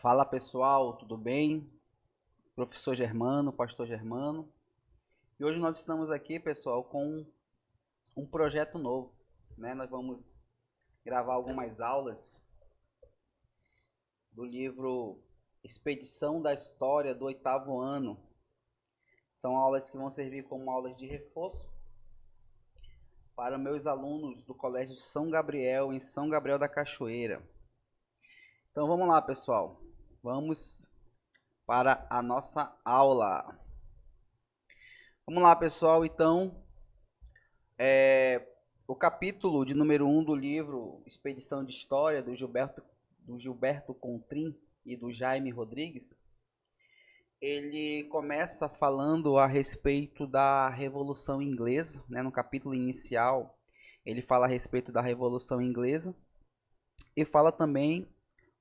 Fala pessoal, tudo bem? Professor Germano, Pastor Germano. E hoje nós estamos aqui, pessoal, com um projeto novo, né? Nós vamos gravar algumas aulas do livro Expedição da História do 8º ano. São aulas que vão servir como aulas de reforço para meus alunos do Colégio São Gabriel, em São Gabriel da Cachoeira. Então vamos lá, pessoal. Vamos para a nossa aula. Vamos lá, pessoal. Então, o capítulo de número 1 do livro Expedição de História do Gilberto Contrim e do Jaime Rodrigues, ele começa falando a respeito da Revolução Inglesa, né? No capítulo inicial, ele fala a respeito da Revolução Inglesa e fala também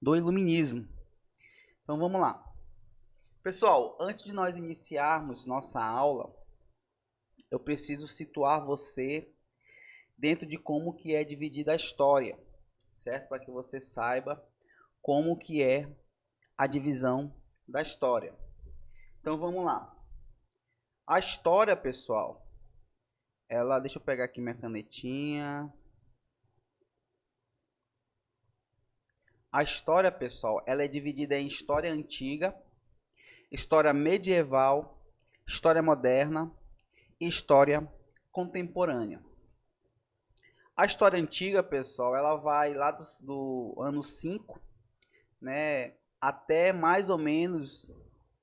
do Iluminismo. Então vamos lá. Pessoal, antes de nós iniciarmos nossa aula, eu preciso situar você dentro de como que é dividida a história, certo? Para que você saiba como que é a divisão da história. Então vamos lá. A história, pessoal, deixa eu pegar aqui minha canetinha. A história, pessoal, ela é dividida em história antiga, história medieval, história moderna e história contemporânea. A história antiga, pessoal, ela vai lá do ano 5, né, até mais ou menos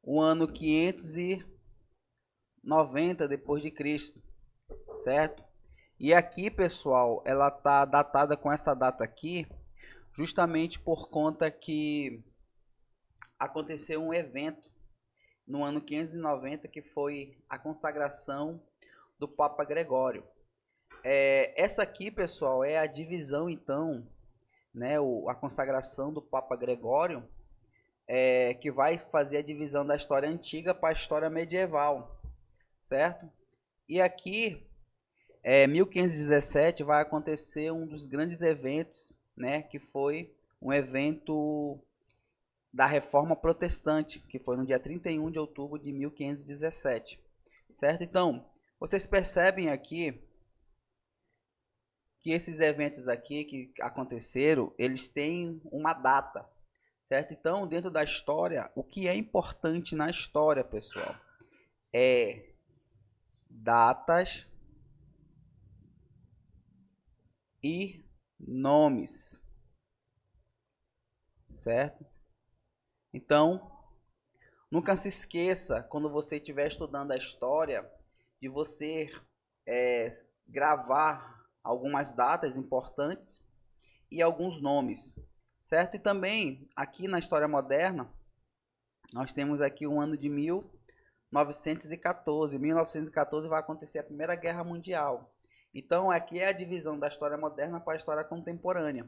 o ano 590 depois de Cristo, certo? E aqui, pessoal, ela tá datada com essa data aqui, justamente por conta que aconteceu um evento no ano 590 que foi a consagração do Papa Gregório. Essa aqui, pessoal, é a divisão, então, né, a consagração do Papa Gregório, que vai fazer a divisão da história antiga para a história medieval, certo? E aqui, 1517, vai acontecer um dos grandes eventos, né, que foi um evento da Reforma Protestante, que foi no dia 31 de outubro de 1517, certo? Então, vocês percebem aqui que esses eventos aqui que aconteceram, eles têm uma data, certo? Então, dentro da história, o que é importante na história, pessoal, é datas e nomes, certo? Então, nunca se esqueça, quando você estiver estudando a história, de você gravar algumas datas importantes e alguns nomes, certo? E também, aqui na história moderna, nós temos aqui o ano de 1914. Em 1914 vai acontecer a Primeira Guerra Mundial. Então, aqui é a divisão da história moderna para a história contemporânea.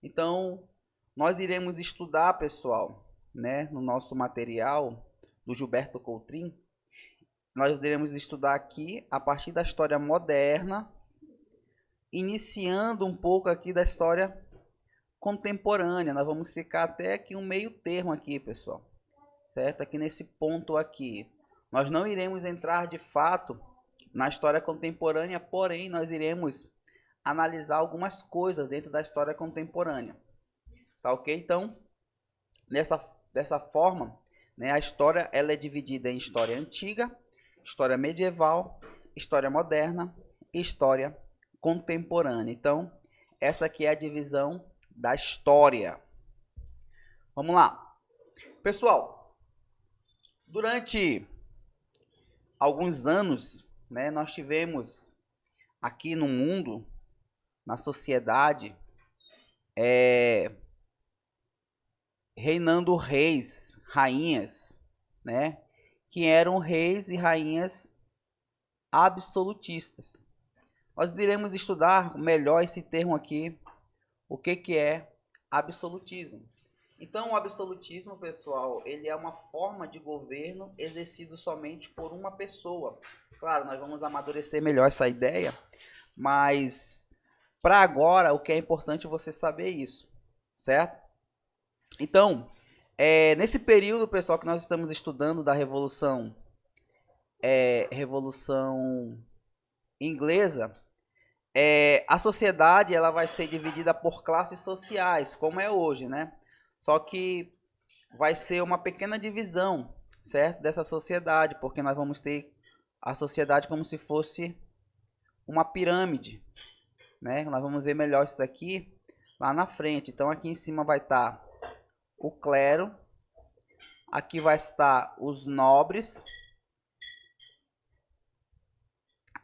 Então, nós iremos estudar, pessoal, né, no nosso material do Gilberto Contrim, nós iremos estudar aqui a partir da história moderna, iniciando um pouco aqui da história contemporânea. Nós vamos ficar até aqui um meio termo aqui, pessoal, certo? Aqui nesse ponto aqui. Nós não iremos entrar de fato na história contemporânea, porém nós iremos analisar algumas coisas dentro da história contemporânea. Tá ok? Então, dessa forma, né, a história ela é dividida em história antiga, história medieval, história moderna e história contemporânea. Então, essa aqui é a divisão da história. Vamos lá. Pessoal, durante alguns anos, né, nós tivemos aqui no mundo, na sociedade, reinando reis, rainhas, né, que eram reis e rainhas absolutistas. Nós iremos estudar melhor esse termo aqui, o que é absolutismo. Então, o absolutismo, pessoal, ele é uma forma de governo exercido somente por uma pessoa. Claro, nós vamos amadurecer melhor essa ideia, mas para agora o que é importante é você saber isso, certo? Então, Nesse período, pessoal, que nós estamos estudando da Revolução Inglesa, a sociedade ela vai ser dividida por classes sociais, como é hoje, né? Só que vai ser uma pequena divisão, certo? Dessa sociedade, porque nós vamos ter a sociedade como se fosse uma pirâmide, né? Nós vamos ver melhor isso aqui lá na frente. Então aqui em cima vai estar o clero, aqui vai estar os nobres,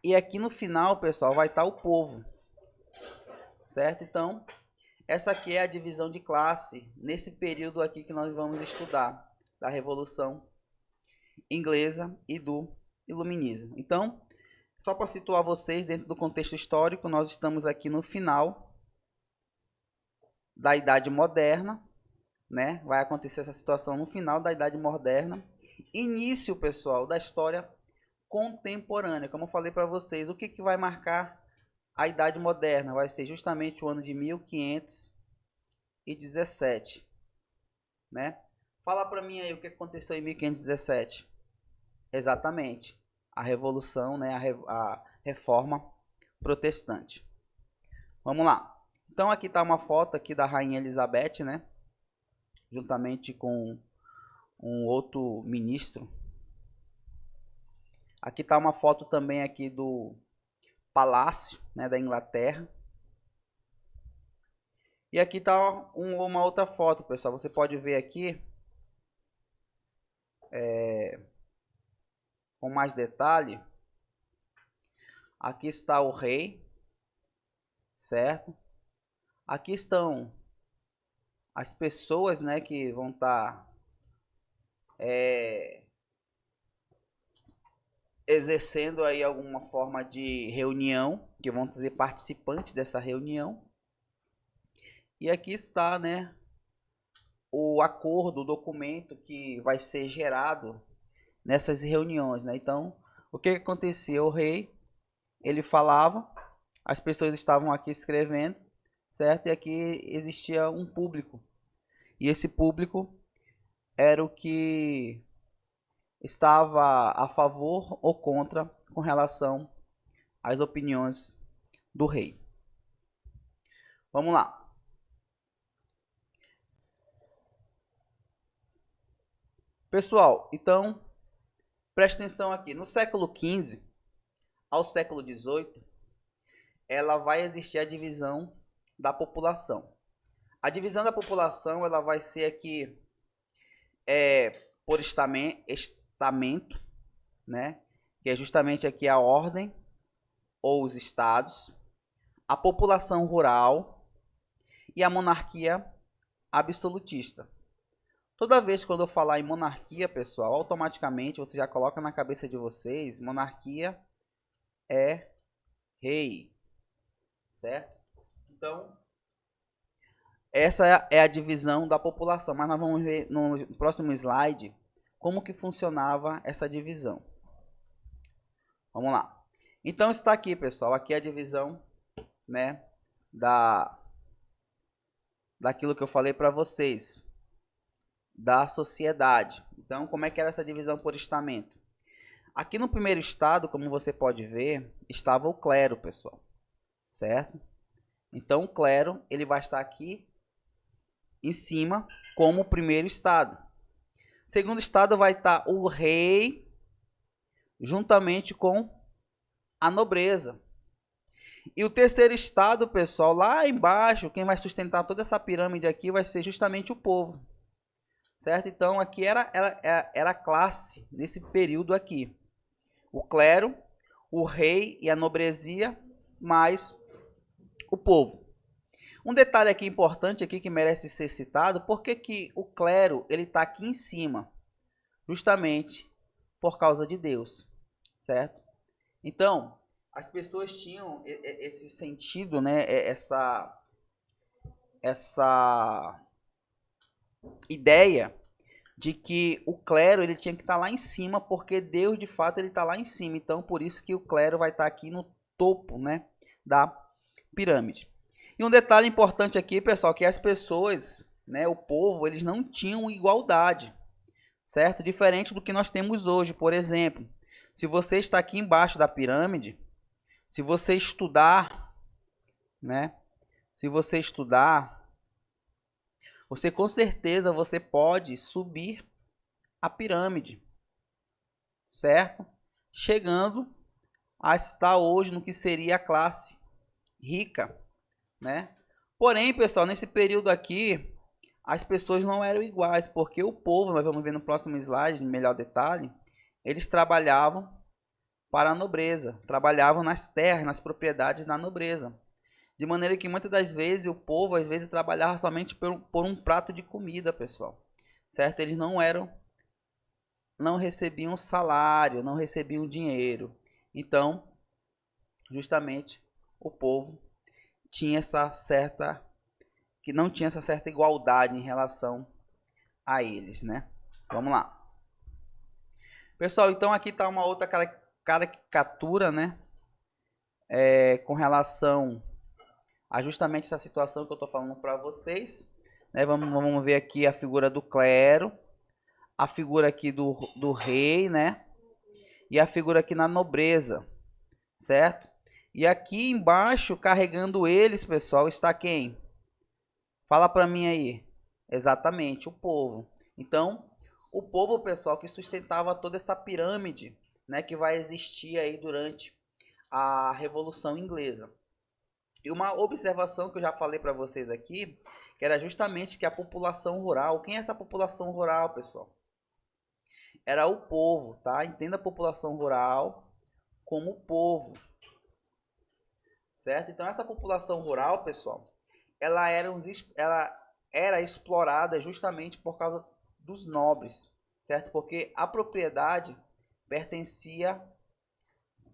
e aqui no final, pessoal, vai estar o povo, certo? Então, essa aqui é a divisão de classe nesse período aqui que nós vamos estudar, da Revolução Inglesa e do Iluminismo. Então, só para situar vocês dentro do contexto histórico, nós estamos aqui no final da Idade Moderna, né? Vai acontecer essa situação no final da Idade Moderna. Início, pessoal, da história contemporânea. Como eu falei para vocês, o que vai marcar a Idade Moderna? Vai ser justamente o ano de 1517, né? Fala para mim aí o que aconteceu em 1517. Exatamente, a Revolução, né? A Reforma Protestante. Vamos lá. Então aqui está uma foto aqui da Rainha Elizabeth, né? Juntamente com um outro ministro. Aqui está uma foto também aqui do Palácio, né, da Inglaterra. E aqui está uma outra foto, pessoal. Você pode ver aqui com mais detalhe. Aqui está o rei, certo? Aqui estão as pessoas, né, que vão estar exercendo aí alguma forma de reunião, que vão ser participantes dessa reunião. E aqui está, né, o acordo, o documento que vai ser gerado nessas reuniões, né? Então, o que acontecia? O rei, ele falava, as pessoas estavam aqui escrevendo, certo? E aqui existia um público. E esse público era o que estava a favor ou contra com relação às opiniões do rei. Vamos lá. Pessoal, então, preste atenção aqui. No século XV ao século XVIII, ela vai existir a divisão da população. A divisão da população ela vai ser aqui por estamento, né? Que é justamente aqui a ordem ou os estados, a população rural e a monarquia absolutista. Toda vez quando eu falar em monarquia, pessoal, automaticamente você já coloca na cabeça de vocês, monarquia é rei, certo? Então, essa é a divisão da população, mas nós vamos ver no próximo slide como que funcionava essa divisão. Vamos lá. Então está aqui, pessoal, aqui é a divisão, né, daquilo que eu falei para vocês, da sociedade. Então, como é que era essa divisão por estamento? Aqui no primeiro estado, como você pode ver, estava o clero, pessoal, certo? Então, o clero, ele vai estar aqui em cima como o primeiro estado. Segundo estado vai estar o rei juntamente com a nobreza. E o terceiro estado, pessoal, lá embaixo, quem vai sustentar toda essa pirâmide aqui vai ser justamente o povo. Certo? Então aqui era a classe nesse período aqui. O clero, o rei e a nobresia, mais o povo. Um detalhe aqui importante aqui que merece ser citado, porque que o clero ele está aqui em cima, justamente por causa de Deus, certo? Então as pessoas tinham esse sentido, né? Essa ideia de que o clero ele tinha que estar lá em cima, porque Deus de fato ele está lá em cima. Então por isso que o clero vai estar aqui no topo, né, da pirâmide. E um detalhe importante aqui, pessoal, que as pessoas né, o povo, eles não tinham igualdade, certo? Diferente do que nós temos hoje, por exemplo. Se você está aqui embaixo da pirâmide, se você estudar, né? Se você estudar, você com certeza você pode subir a pirâmide, certo? Chegando a estar hoje no que seria a classe rica, né? Porém, pessoal, nesse período aqui, as pessoas não eram iguais, porque o povo, nós vamos ver no próximo slide, em melhor detalhe, eles trabalhavam para a nobreza, trabalhavam nas terras, nas propriedades da nobreza. De maneira que muitas das vezes o povo às vezes trabalhava somente por um prato de comida, pessoal. Certo? Eles não recebiam salário, não recebiam dinheiro. Então, justamente o povo tinha não tinha essa certa igualdade em relação a eles, né? Vamos lá. Pessoal, então aqui está uma outra caricatura, né? Com relação a justamente essa situação que eu estou falando para vocês, né? Vamos ver aqui a figura do clero, a figura aqui do rei, né? E a figura aqui na nobreza, certo? E aqui embaixo, carregando eles, pessoal, está quem? Fala para mim aí. Exatamente, o povo. Então, o povo, pessoal, que sustentava toda essa pirâmide, né? Que vai existir aí durante a Revolução Inglesa. E uma observação que eu já falei para vocês aqui, que era justamente que a população rural, quem é essa população rural, pessoal? Era o povo, tá? Entenda a população rural como o povo, certo? Então essa população rural, pessoal, ela era explorada justamente por causa dos nobres, certo? Porque a propriedade pertencia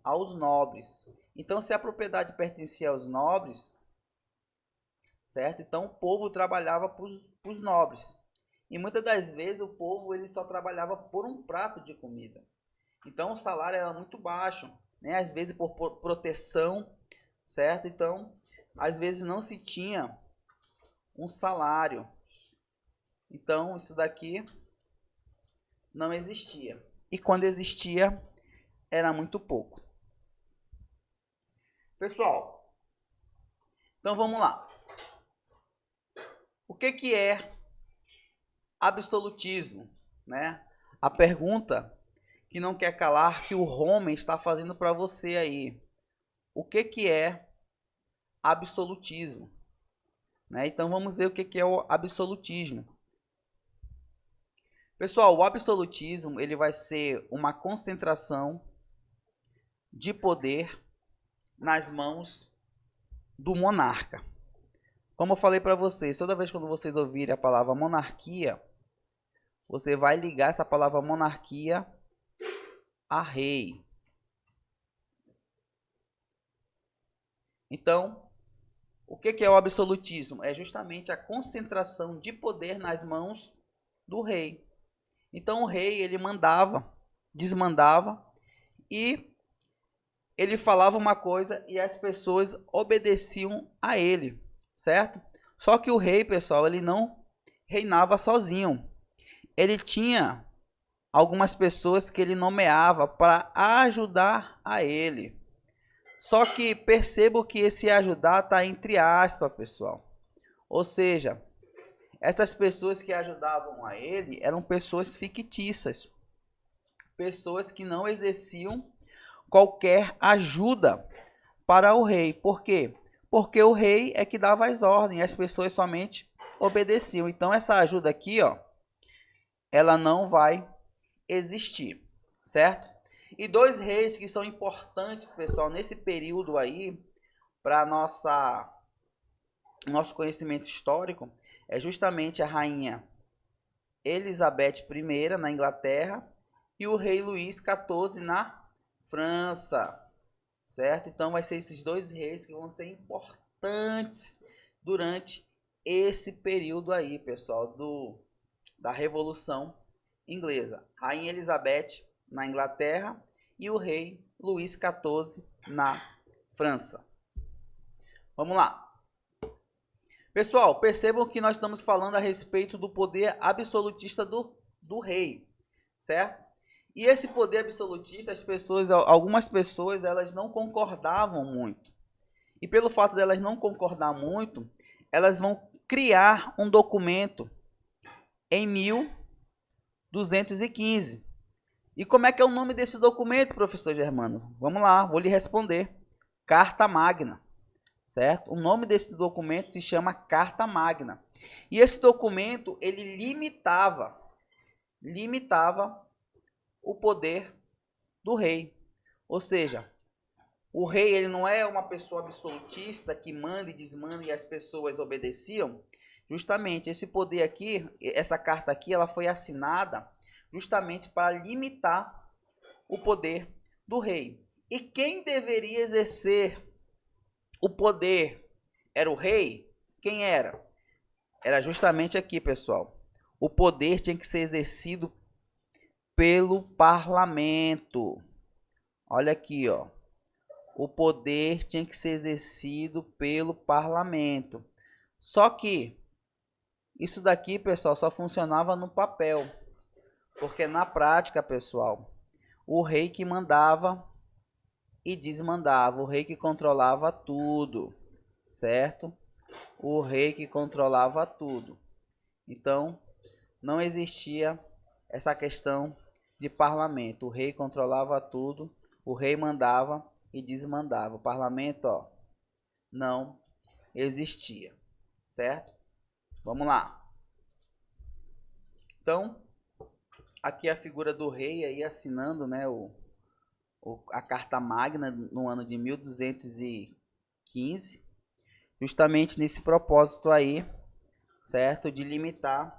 aos nobres. Então, se a propriedade pertencia aos nobres, certo? Então, o povo trabalhava para os nobres. E muitas das vezes o povo ele só trabalhava por um prato de comida. Então, o salário era muito baixo, né? Às vezes por proteção, certo? Então, às vezes não se tinha um salário. Então, isso daqui não existia. E quando existia, era muito pouco. Pessoal, então vamos lá. O que é absolutismo, né? A pergunta que não quer calar que o homem está fazendo para você aí. O que é absolutismo? Né? Então vamos ver o que é o absolutismo. Pessoal, o absolutismo ele vai ser uma concentração de poder nas mãos do monarca. Como eu falei para vocês, toda vez quando vocês ouvirem a palavra monarquia, você vai ligar essa palavra monarquia a rei. Então, o que é o absolutismo? É justamente a concentração de poder nas mãos do rei. Então, o rei ele mandava, desmandava e ele falava uma coisa e as pessoas obedeciam a ele, certo? Só que o rei, pessoal, ele não reinava sozinho. Ele tinha algumas pessoas que ele nomeava para ajudar a ele. Só que percebo que esse ajudar está entre aspas, pessoal. Ou seja, essas pessoas que ajudavam a ele eram pessoas fictícias. Pessoas que não exerciam qualquer ajuda para o rei. Por quê? Porque o rei é que dava as ordens, as pessoas somente obedeciam. Então essa ajuda aqui, ó, ela não vai existir, certo? E dois reis que são importantes, pessoal, nesse período aí para nosso conhecimento histórico é justamente a rainha Elizabeth I na Inglaterra e o rei Luís XIV na França, certo? Então vai ser esses dois reis que vão ser importantes durante esse período aí, pessoal, da Revolução Inglesa. Rainha Elizabeth na Inglaterra e o rei Luís XIV na França. Vamos lá. Pessoal, percebam que nós estamos falando a respeito do poder absolutista do rei, certo? E esse poder absolutista, algumas pessoas, elas não concordavam muito. E pelo fato de elas não concordar muito, elas vão criar um documento em 1215. E como é que é o nome desse documento, professor Germano? Vamos lá, vou lhe responder. Carta Magna, certo? O nome desse documento se chama Carta Magna. E esse documento, ele limitava o poder do rei. Ou seja, o rei, ele não é uma pessoa absolutista que manda e desmanda e as pessoas obedeciam. Justamente esse poder aqui, essa carta aqui, ela foi assinada justamente para limitar o poder do rei. E quem deveria exercer o poder era o rei? Quem era? Era justamente aqui, pessoal. O poder tinha que ser exercido pelo parlamento. Olha aqui, ó. O poder tinha que ser exercido pelo parlamento. Só que isso daqui, pessoal, só funcionava no papel. Porque na prática, pessoal, o rei que mandava e desmandava, o rei que controlava tudo, certo? O rei que controlava tudo. Então, não existia essa questão de parlamento. O rei controlava tudo, o rei mandava e desmandava. O parlamento, ó, não existia, certo? Vamos lá. Então, aqui a figura do rei aí assinando, né, a Carta Magna no ano de 1215, justamente nesse propósito aí, certo, de limitar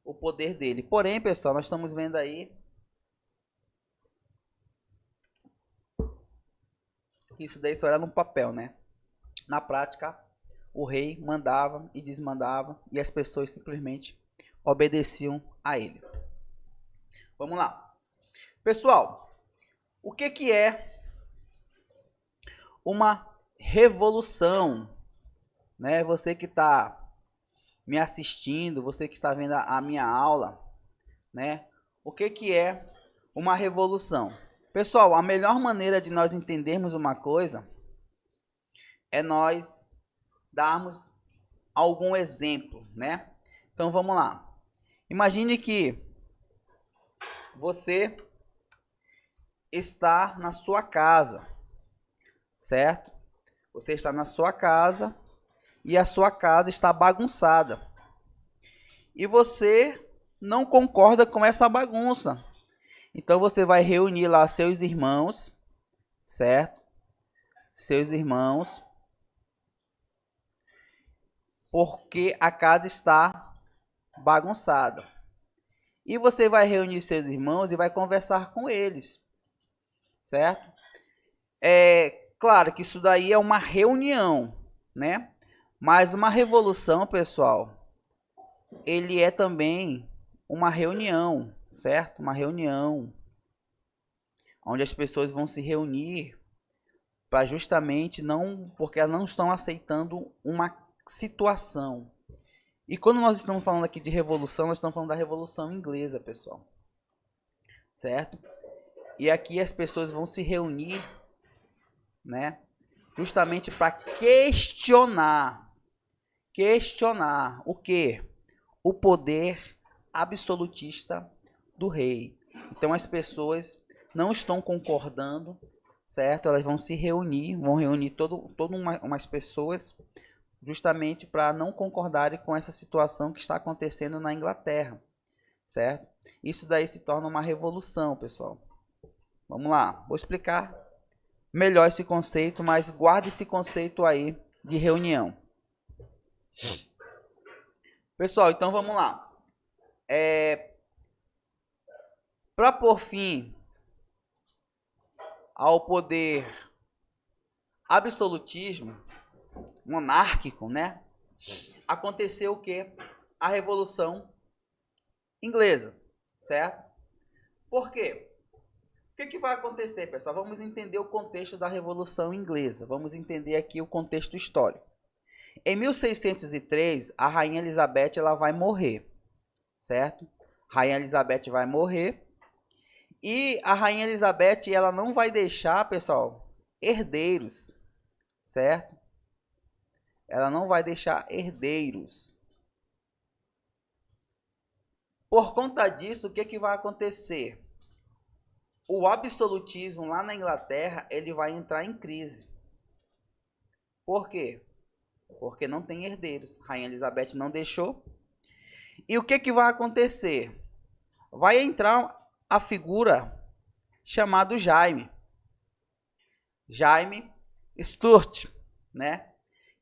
o poder dele. Porém, pessoal, nós estamos vendo aí que isso daí só era no papel, né? Na prática, o rei mandava e desmandava e as pessoas simplesmente obedeciam a ele. Vamos lá. Pessoal, o que é uma revolução? Né? Você que está me assistindo, você que está vendo a minha aula, né? O que é uma revolução? Pessoal, a melhor maneira de nós entendermos uma coisa é nós darmos algum exemplo, né? Então vamos lá. Imagine que você está na sua casa, certo? Você está na sua casa e a sua casa está bagunçada. E você não concorda com essa bagunça. Então você vai reunir lá seus irmãos, certo? Seus irmãos, porque a casa está bagunçada. E você vai reunir seus irmãos e vai conversar com eles, certo? É claro que isso daí é uma reunião, né? Mas uma revolução, pessoal, ele é também uma reunião, certo? Uma reunião onde as pessoas vão se reunir para justamente não, porque elas não estão aceitando uma situação. E quando nós estamos falando aqui de revolução, nós estamos falando da Revolução Inglesa, pessoal. Certo? E aqui as pessoas vão se reunir, né? Justamente para questionar o quê? O poder absolutista do rei. Então as pessoas não estão concordando, certo? Elas vão se reunir, vão reunir umas pessoas justamente para não concordarem com essa situação que está acontecendo na Inglaterra, certo? Isso daí se torna uma revolução, pessoal. Vamos lá, vou explicar melhor esse conceito, mas guarde esse conceito aí de reunião. Pessoal, então vamos lá. Para pôr fim ao poder absolutismo monárquico, né? Aconteceu o que? A Revolução Inglesa, certo? Por quê? O que vai acontecer, pessoal? Vamos entender o contexto da Revolução Inglesa. Vamos entender aqui o contexto histórico. Em 1603, a Rainha Elizabeth ela vai morrer, certo? Rainha Elizabeth vai morrer. E a Rainha Elizabeth ela não vai deixar, pessoal, herdeiros, certo? Ela não vai deixar herdeiros. Por conta disso, o que que vai acontecer? O absolutismo lá na Inglaterra, ele vai entrar em crise. Por quê? Porque não tem herdeiros. Rainha Elizabeth não deixou. E o que que vai acontecer? Vai entrar a figura chamada Jaime. Jaime Stuart, né?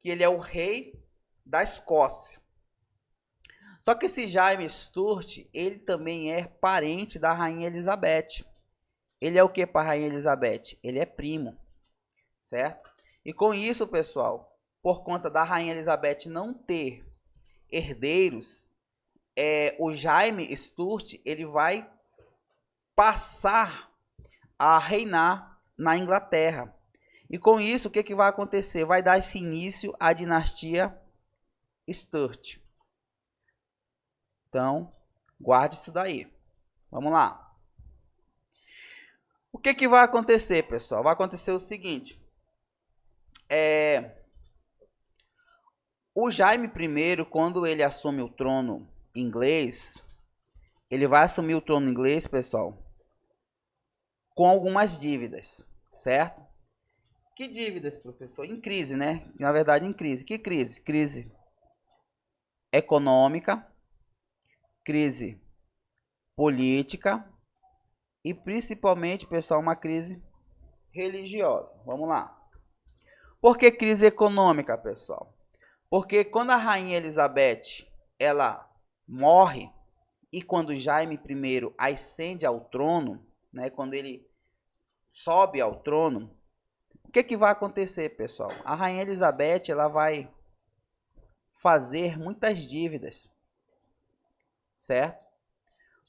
Que ele é o rei da Escócia. Só que esse Jaime Stuart, ele também é parente da Rainha Elizabeth. Ele é o que para a Rainha Elizabeth? Ele é primo, certo? E com isso, pessoal, por conta da Rainha Elizabeth não ter herdeiros, o Jaime Stuart ele vai passar a reinar na Inglaterra. E com isso, o que que vai acontecer? Vai dar esse início à dinastia Stuart. Então, guarde isso daí. Vamos lá. O que que vai acontecer, pessoal? Vai acontecer o seguinte. O Jaime I, quando ele assume o trono inglês, ele vai assumir o trono inglês, pessoal, com algumas dívidas, certo? Que dívidas, professor? Em crise, né? Na verdade, em crise. Que crise? Crise econômica, crise política e principalmente, pessoal, uma crise religiosa. Vamos lá. Por que crise econômica, pessoal? Porque quando a Rainha Elizabeth ela morre e quando Jaime I ascende ao trono, né, quando ele sobe ao trono, o que que vai acontecer, pessoal? A Rainha Elizabeth ela vai fazer muitas dívidas, certo?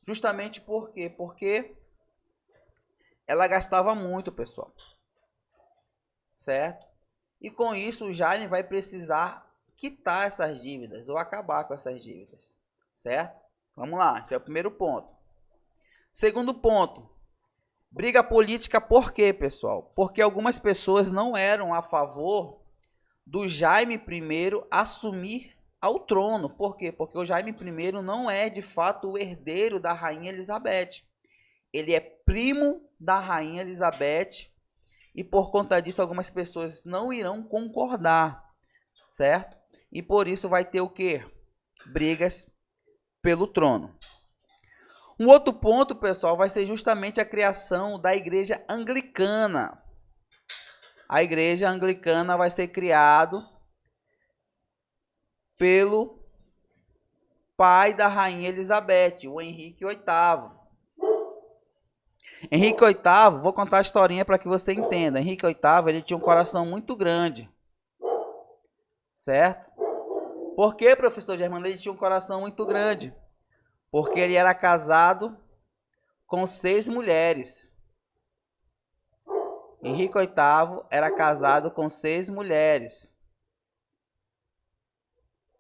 Justamente por quê? Porque ela gastava muito, pessoal, certo? E com isso o Jaime vai precisar quitar essas dívidas ou acabar com essas dívidas, certo? Vamos lá, esse é o primeiro ponto. Segundo ponto, briga política por quê, pessoal? Porque algumas pessoas não eram a favor do Jaime I assumir ao trono. Por quê? Porque o Jaime I não é de fato o herdeiro da Rainha Elizabeth. Ele é primo da Rainha Elizabeth e por conta disso algumas pessoas não irão concordar, certo? E por isso vai ter o quê? Brigas pelo trono. Um outro ponto, pessoal, vai ser justamente a criação da igreja anglicana. A igreja anglicana vai ser criada pelo pai da Rainha Elizabeth, o Henrique VIII. Henrique VIII, vou contar a historinha para que você entenda. Henrique VIII, ele tinha um coração muito grande, certo? Por que, professor Germano, ele tinha um coração muito grande? Porque ele era casado com 6 mulheres. Henrique VIII era casado com 6 mulheres.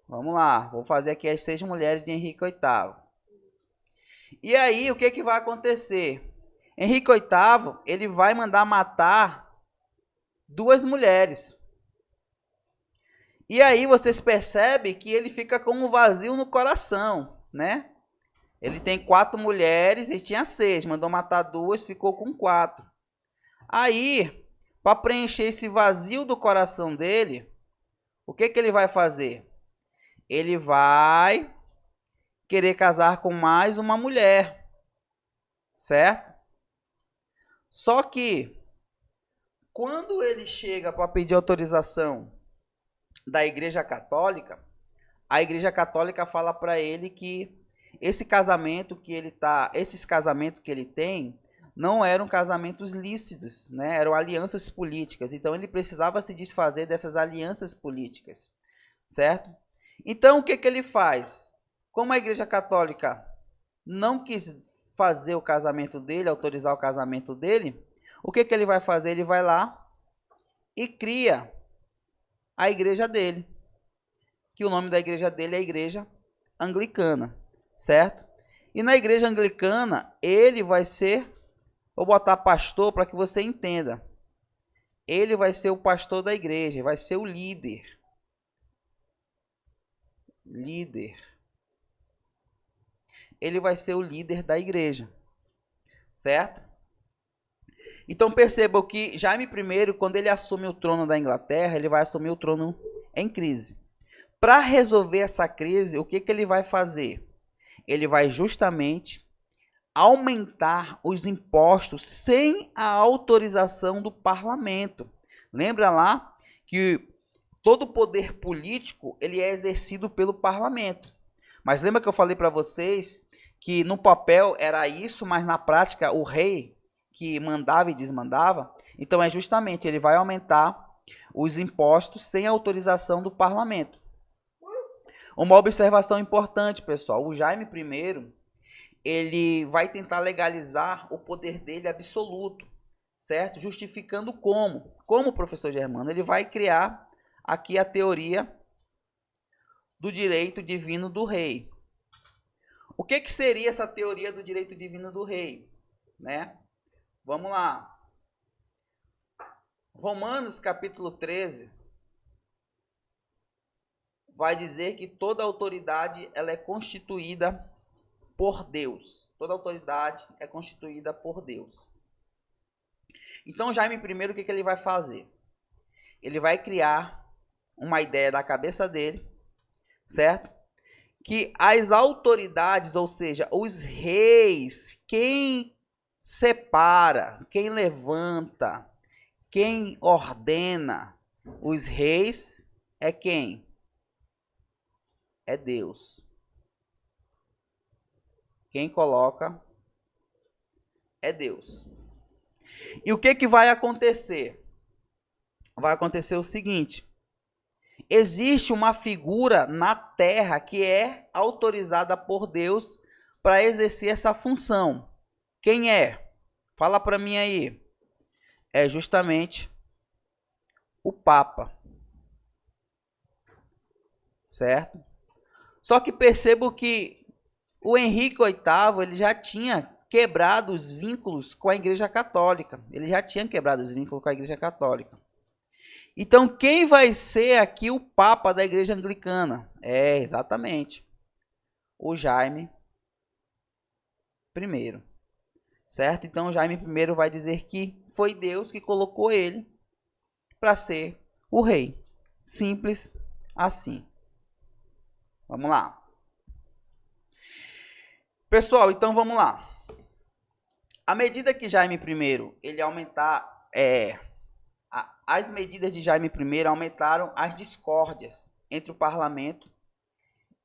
Vamos lá, vou fazer aqui as 6 mulheres de Henrique VIII. E aí, o que que vai acontecer? Henrique VIII, ele vai mandar matar 2 mulheres. E aí vocês percebem que ele fica com um vazio no coração, né? Ele tem 4 mulheres e tinha 6, mandou matar 2, ficou com 4. Aí, para preencher esse vazio do coração dele, o que que ele vai fazer? Ele vai querer casar com mais uma mulher, certo? Só que, quando ele chega para pedir autorização da Igreja Católica, a Igreja Católica fala para ele que esses casamentos que ele tem não eram casamentos lícitos, né? Eram alianças políticas. Então ele precisava se desfazer dessas alianças políticas, certo? Então o que que ele faz? Como a Igreja Católica não quis fazer o casamento dele, autorizar o casamento dele, o que que ele vai fazer? Ele vai lá e cria a igreja dele, que o nome da igreja dele é a Igreja Anglicana, certo? E na Igreja Anglicana, ele vai ser, vou botar pastor para que você entenda. Ele vai ser o pastor da igreja, vai ser o líder. Ele vai ser o líder da igreja, certo? Então percebam que Jaime I, quando ele assume o trono da Inglaterra, ele vai assumir o trono em crise. Para resolver essa crise, o que ele vai fazer? Ele vai justamente aumentar os impostos sem a autorização do parlamento. Lembra lá que todo o poder político ele é exercido pelo parlamento. Mas lembra que eu falei para vocês que no papel era isso, mas na prática o rei que mandava e desmandava? Então é justamente, ele vai aumentar os impostos sem autorização do parlamento. Uma observação importante, pessoal, o Jaime I, ele vai tentar legalizar o poder dele absoluto, certo? Justificando como? Como, professor Germano? Ele vai criar aqui a teoria do direito divino do rei. O que seria essa teoria do direito divino do rei? Né? Vamos lá. Romanos capítulo 13 vai dizer que toda autoridade ela é constituída por Deus. Toda autoridade é constituída por Deus. Então Jaime I, o que ele vai fazer? Ele vai criar uma ideia da cabeça dele, certo? Que as autoridades, ou seja, os reis, quem separa, quem levanta, quem ordena os reis é quem? É Deus. Quem coloca é Deus. E o que vai acontecer? Vai acontecer o seguinte: existe uma figura na terra que é autorizada por Deus para exercer essa função. Quem é? Fala para mim aí. É justamente o Papa. Certo? Só que percebo que o Henrique VIII ele já tinha quebrado os vínculos com a Igreja Católica. Ele já tinha quebrado os vínculos com a Igreja Católica. Então, quem vai ser aqui o Papa da Igreja Anglicana? É, exatamente, o Jaime I. Certo? Então, Jaime I vai dizer que foi Deus que colocou ele para ser o rei. Simples assim. Vamos lá. Pessoal, então vamos lá. À medida que Jaime I ele aumentar, as medidas de Jaime I aumentaram as discórdias entre o parlamento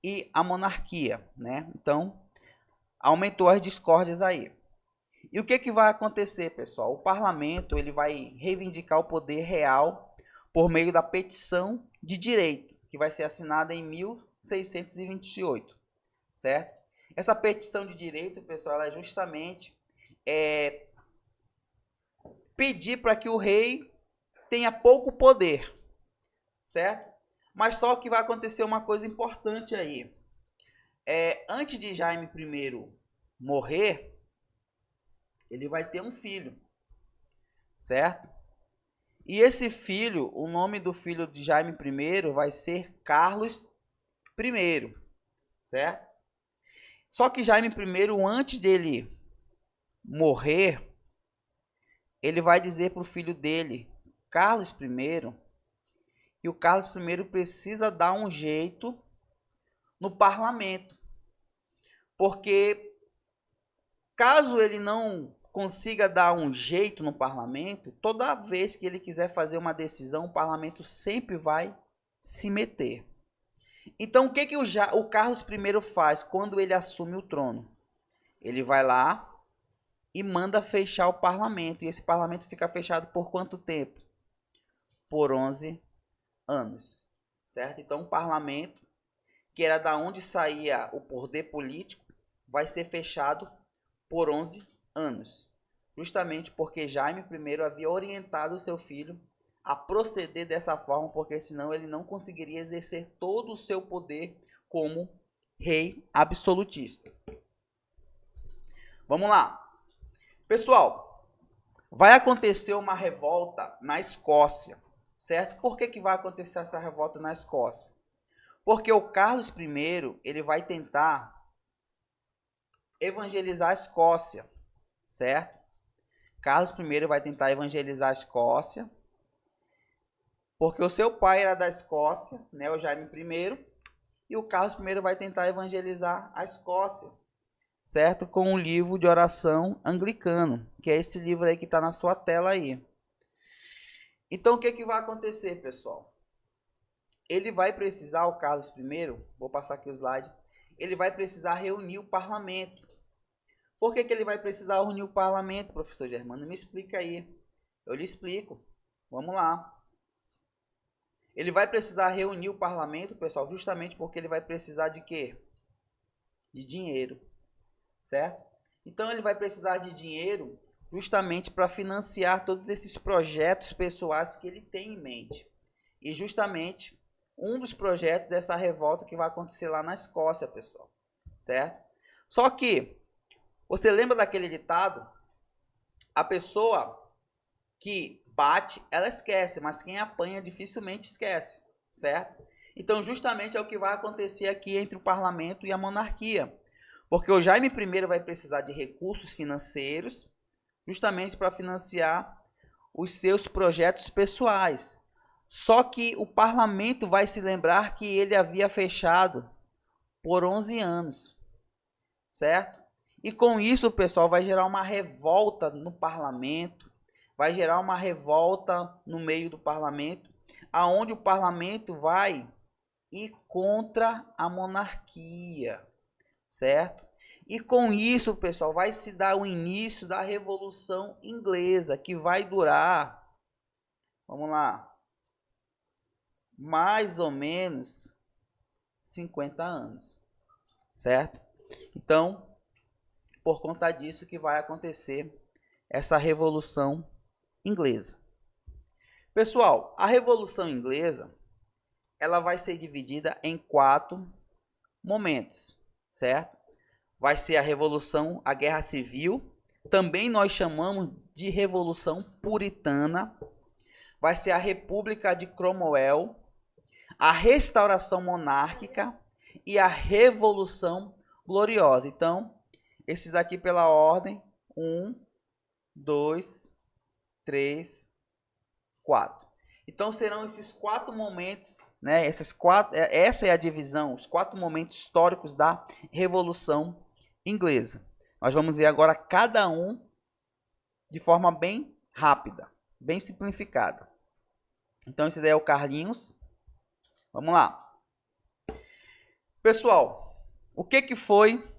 e a monarquia, né? Então, aumentou as discórdias aí. E o que vai acontecer, pessoal? O parlamento ele vai reivindicar o poder real por meio da petição de direito, que vai ser assinada em 1628, certo? Essa petição de direito, pessoal, ela é justamente pedir para que o rei tenha pouco poder, certo? Mas só que vai acontecer uma coisa importante aí. Antes de Jaime I morrer, ele vai ter um filho, certo? E esse filho, o nome do filho de Jaime I vai ser Carlos I, certo? Só que Jaime I, antes dele morrer, ele vai dizer para o filho dele, Carlos I, que o Carlos I precisa dar um jeito no parlamento. Porque caso ele não consiga dar um jeito no parlamento, toda vez que ele quiser fazer uma decisão, o parlamento sempre vai se meter. Então, o que o Carlos I faz quando ele assume o trono? Ele vai lá e manda fechar o parlamento. E esse parlamento fica fechado por quanto tempo? Por 11 anos. Certo? Então, o parlamento, que era da onde saía o poder político, vai ser fechado por 11 anos. Justamente porque Jaime I havia orientado o seu filho a proceder dessa forma, porque senão ele não conseguiria exercer todo o seu poder como rei absolutista. Vamos lá. Pessoal, vai acontecer uma revolta na Escócia, certo? Por que vai acontecer essa revolta na Escócia? Porque o Carlos I, ele vai tentar evangelizar a Escócia, certo? Carlos I vai tentar evangelizar a Escócia, porque o seu pai era da Escócia, né, o Jaime I, e o Carlos I vai tentar evangelizar a Escócia, certo? Com um livro de oração anglicano, que é esse livro aí que está na sua tela aí. Então, o que vai acontecer, pessoal? Ele vai precisar, o Carlos I, vou passar aqui o slide, ele vai precisar reunir o parlamento. Por que ele vai precisar reunir o parlamento, professor Germano? Me explica aí. Eu lhe explico. Vamos lá. Ele vai precisar reunir o parlamento, pessoal, justamente porque ele vai precisar de quê? De dinheiro, certo? Então ele vai precisar de dinheiro justamente para financiar todos esses projetos pessoais que ele tem em mente. E justamente um dos projetos dessa revolta que vai acontecer lá na Escócia, pessoal, certo? Só que, você lembra daquele ditado? A pessoa que bate, ela esquece, mas quem apanha dificilmente esquece, certo? Então, justamente é o que vai acontecer aqui entre o parlamento e a monarquia. Porque o Jaime I vai precisar de recursos financeiros justamente para financiar os seus projetos pessoais. Só que o parlamento vai se lembrar que ele havia fechado por 11 anos, certo? E com isso, pessoal, vai gerar uma revolta no parlamento, vai gerar uma revolta no meio do parlamento, aonde o parlamento vai ir contra a monarquia, certo? E com isso, pessoal, vai se dar o início da Revolução Inglesa, que vai durar, vamos lá, mais ou menos 50 anos, certo? Então, por conta disso que vai acontecer essa Revolução Inglesa. Pessoal, a Revolução Inglesa, ela vai ser dividida em 4 momentos, certo? Vai ser a Revolução, a Guerra Civil, também nós chamamos de Revolução Puritana, vai ser a República de Cromwell, a Restauração Monárquica e a Revolução Gloriosa. Então, esses aqui pela ordem, 1, 2, 3, 4. Então serão esses 4 momentos, né? Essa é a divisão, os 4 momentos históricos da Revolução Inglesa. Nós vamos ver agora cada um de forma bem rápida, bem simplificada. Então esse daí é o Carlinhos. Vamos lá. Pessoal, o que foi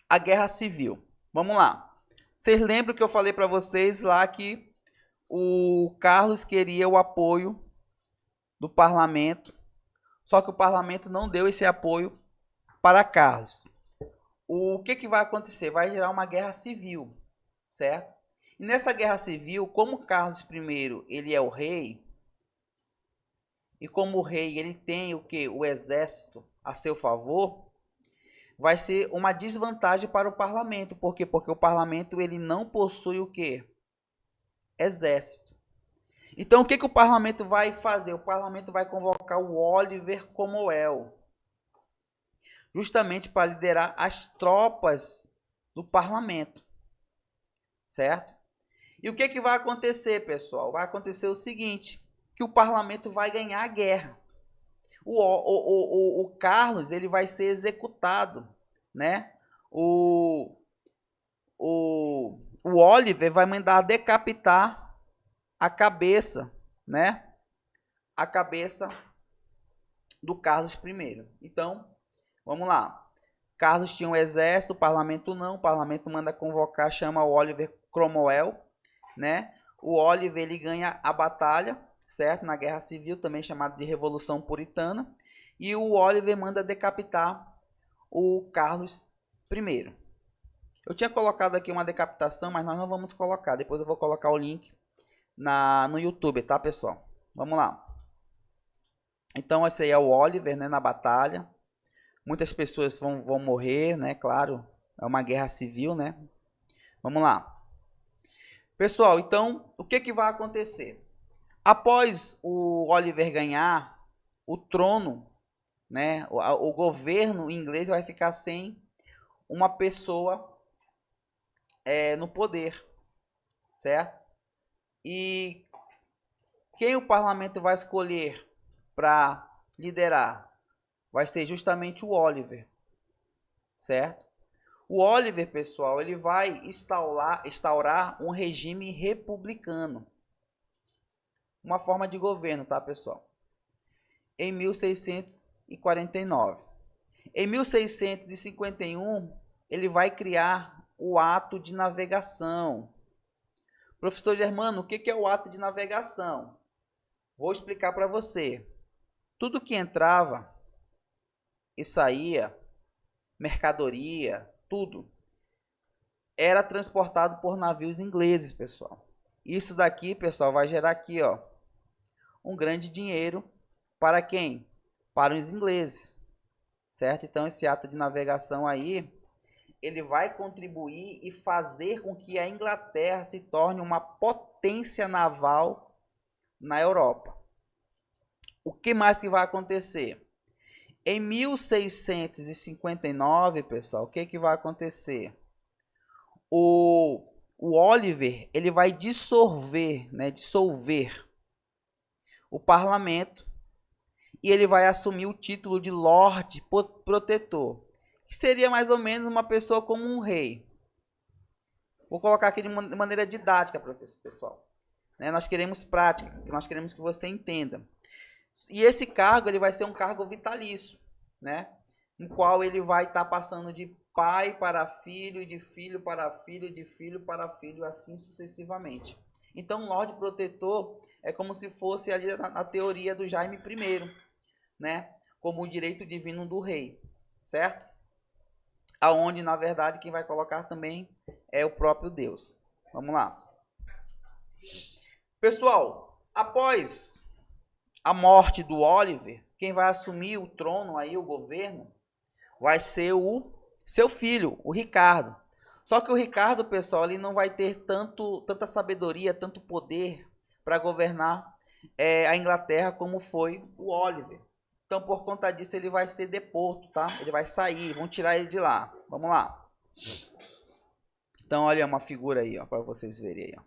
a Guerra Civil? Vamos lá. Vocês lembram que eu falei para vocês lá que o Carlos queria o apoio do parlamento, só que o parlamento não deu esse apoio para Carlos. O que vai acontecer? Vai gerar uma guerra civil, certo? E nessa guerra civil, como Carlos I ele é o rei, e como o rei ele tem o que? O exército a seu favor, vai ser uma desvantagem para o parlamento. Por quê? Porque o parlamento ele não possui o que? Exército. Então o que o parlamento vai fazer? O parlamento vai convocar o Oliver Cromwell, justamente para liderar as tropas do parlamento, certo? E o que vai acontecer, pessoal? Vai acontecer o seguinte, que o parlamento vai ganhar a guerra. O Carlos ele vai ser executado, né? O Oliver vai mandar decapitar a cabeça, né? A cabeça do Carlos I. Então, vamos lá. Carlos tinha um exército, o parlamento não. O parlamento manda convocar, chama o Oliver Cromwell, né? O Oliver ele ganha a batalha, certo? Na Guerra Civil, também chamada de Revolução Puritana. E o Oliver manda decapitar o Carlos I. Eu tinha colocado aqui uma decapitação, mas nós não vamos colocar. Depois eu vou colocar o link no YouTube, tá, pessoal? Vamos lá. Então, esse aí é o Oliver, né, na batalha. Muitas pessoas vão morrer, né, claro. É uma guerra civil, né? Vamos lá. Pessoal, então, o que vai acontecer? Após o Oliver ganhar o trono, né, o governo inglês vai ficar sem uma pessoa no poder, certo? E quem o parlamento vai escolher para liderar? Vai ser justamente o Oliver, certo? O Oliver, pessoal, ele vai instaurar um regime republicano. Uma forma de governo, tá, pessoal? Em 1649. Em 1651, ele vai criar o ato de navegação. Professor Germano, o que é o ato de navegação? Vou explicar para você. Tudo que entrava e saía, mercadoria, tudo, era transportado por navios ingleses, pessoal. Isso daqui, pessoal, vai gerar aqui, ó, um grande dinheiro para quem? Para os ingleses, certo? Então, esse ato de navegação aí, ele vai contribuir e fazer com que a Inglaterra se torne uma potência naval na Europa. O que mais que vai acontecer? Em 1659, pessoal, o que vai acontecer? O Oliver, ele vai dissolver o parlamento e ele vai assumir o título de Lorde Protetor, que seria mais ou menos uma pessoa como um rei. Vou colocar aqui de maneira didática, professor, pessoal. Nós queremos prática, nós queremos que você entenda. E esse cargo ele vai ser um cargo vitalício, né? No qual ele vai estar passando de pai para filho, de filho para filho, de filho para filho, assim sucessivamente. Então, Lorde Protetor é como se fosse ali a teoria do Jaime I, né? Como o direito divino do rei, certo? Aonde, na verdade, quem vai colocar também é o próprio Deus. Vamos lá. Pessoal, após a morte do Oliver, quem vai assumir o trono aí, o governo, vai ser o seu filho, o Ricardo. Só que o Ricardo, pessoal, ele não vai ter tanta sabedoria, tanto poder para governar a Inglaterra como foi o Oliver. Então, por conta disso, ele vai ser deposto, tá? Ele vai sair, vão tirar ele de lá. Vamos lá. Então, olha uma figura aí, ó, para vocês verem aí, ó.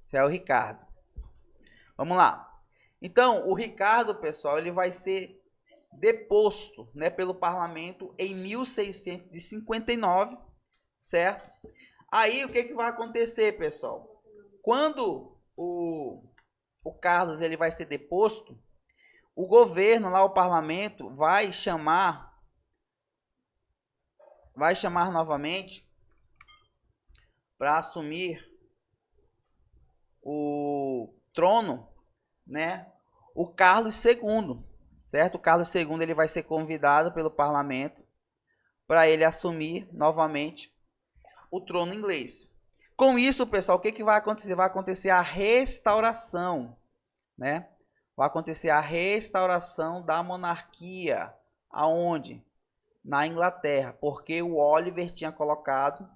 Esse é o Ricardo. Vamos lá. Então, o Ricardo, pessoal, ele vai ser deposto, né, pelo parlamento em 1659, certo? Aí, o que vai acontecer, pessoal? Quando o Carlos ele vai ser deposto, o governo, lá o parlamento, vai chamar novamente para assumir o trono, né, o Carlos II, certo? O Carlos II ele vai ser convidado pelo parlamento para ele assumir novamente o trono inglês. Com isso, pessoal, o que vai acontecer? Vai acontecer a restauração, né? Vai acontecer a restauração da monarquia, aonde? Na Inglaterra, porque o Oliver tinha colocado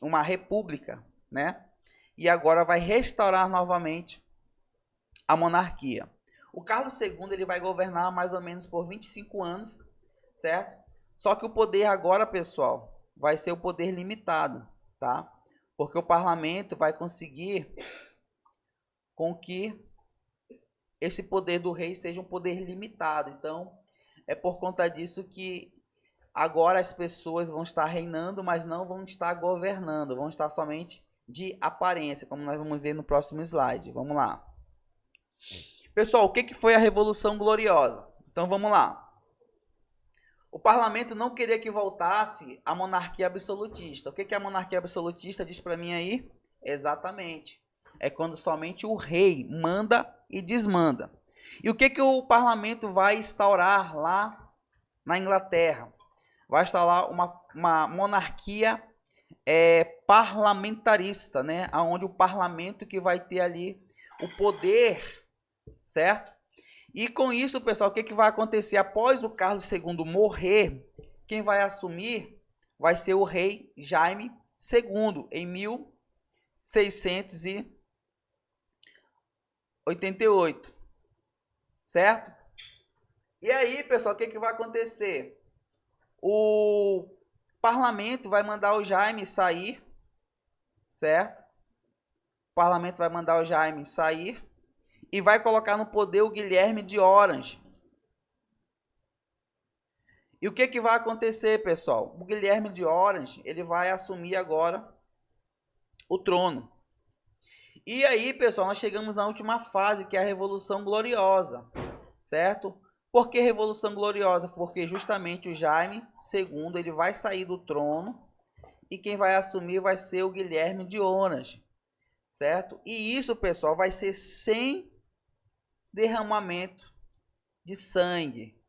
uma república, né? E agora vai restaurar novamente a monarquia. O Carlos II ele vai governar mais ou menos por 25 anos, certo? Só que o poder agora, pessoal, vai ser o poder limitado, tá? Porque o parlamento vai conseguir com que esse poder do rei seja um poder limitado. Então, é por conta disso que agora as pessoas vão estar reinando, mas não vão estar governando, vão estar somente de aparência, como nós vamos ver no próximo slide. Vamos lá. Pessoal, o que foi a Revolução Gloriosa? Então vamos lá. O parlamento não queria que voltasse a monarquia absolutista. O que é a monarquia absolutista? Diz para mim aí. Exatamente. É quando somente o rei manda e desmanda. E o que o parlamento vai instaurar lá na Inglaterra? Vai instaurar uma monarquia parlamentarista, né? Onde o parlamento que vai ter ali o poder, certo? E com isso, pessoal, o que vai acontecer? Após o Carlos II morrer, quem vai assumir vai ser o rei Jaime II, em 1688, certo? E aí, pessoal, o que vai acontecer? O parlamento vai mandar o Jaime sair, certo? O parlamento vai mandar o Jaime sair e vai colocar no poder o Guilherme de Orange. E o que vai acontecer, pessoal? O Guilherme de Orange, ele vai assumir agora o trono. E aí, pessoal, nós chegamos na última fase, que é a Revolução Gloriosa, certo? Por que Revolução Gloriosa? Porque justamente o Jaime II, ele vai sair do trono e quem vai assumir vai ser o Guilherme de Orange, certo? E isso, pessoal, vai ser sem derramamento de sangue,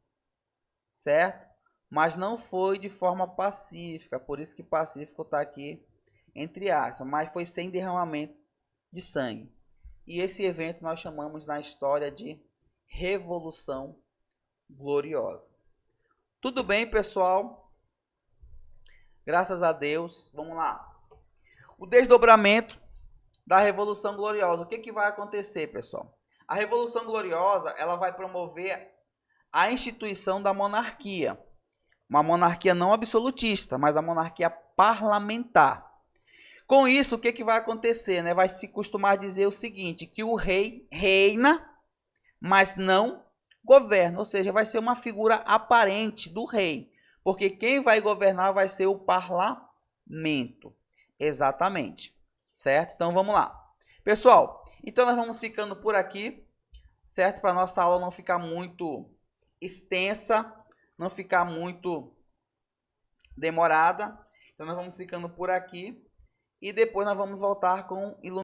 certo? Mas não foi de forma pacífica, por isso que pacífico está aqui entre aspas, mas foi sem derramamento de sangue. E esse evento nós chamamos na história de Revolução Gloriosa. Tudo bem, pessoal? Graças a Deus. Vamos lá. O desdobramento da Revolução Gloriosa. O que vai acontecer, pessoal? A Revolução Gloriosa, ela vai promover a instituição da monarquia. Uma monarquia não absolutista, mas a monarquia parlamentar. Com isso, o que vai acontecer? Né? Vai se costumar dizer o seguinte, que o rei reina, mas não governa. Ou seja, vai ser uma figura aparente do rei. Porque quem vai governar vai ser o parlamento. Exatamente. Certo? Então, vamos lá. Pessoal, então nós vamos ficando por aqui, certo? Para nossa aula não ficar muito extensa, não ficar muito demorada. Então nós vamos ficando por aqui e depois nós vamos voltar com iluminação.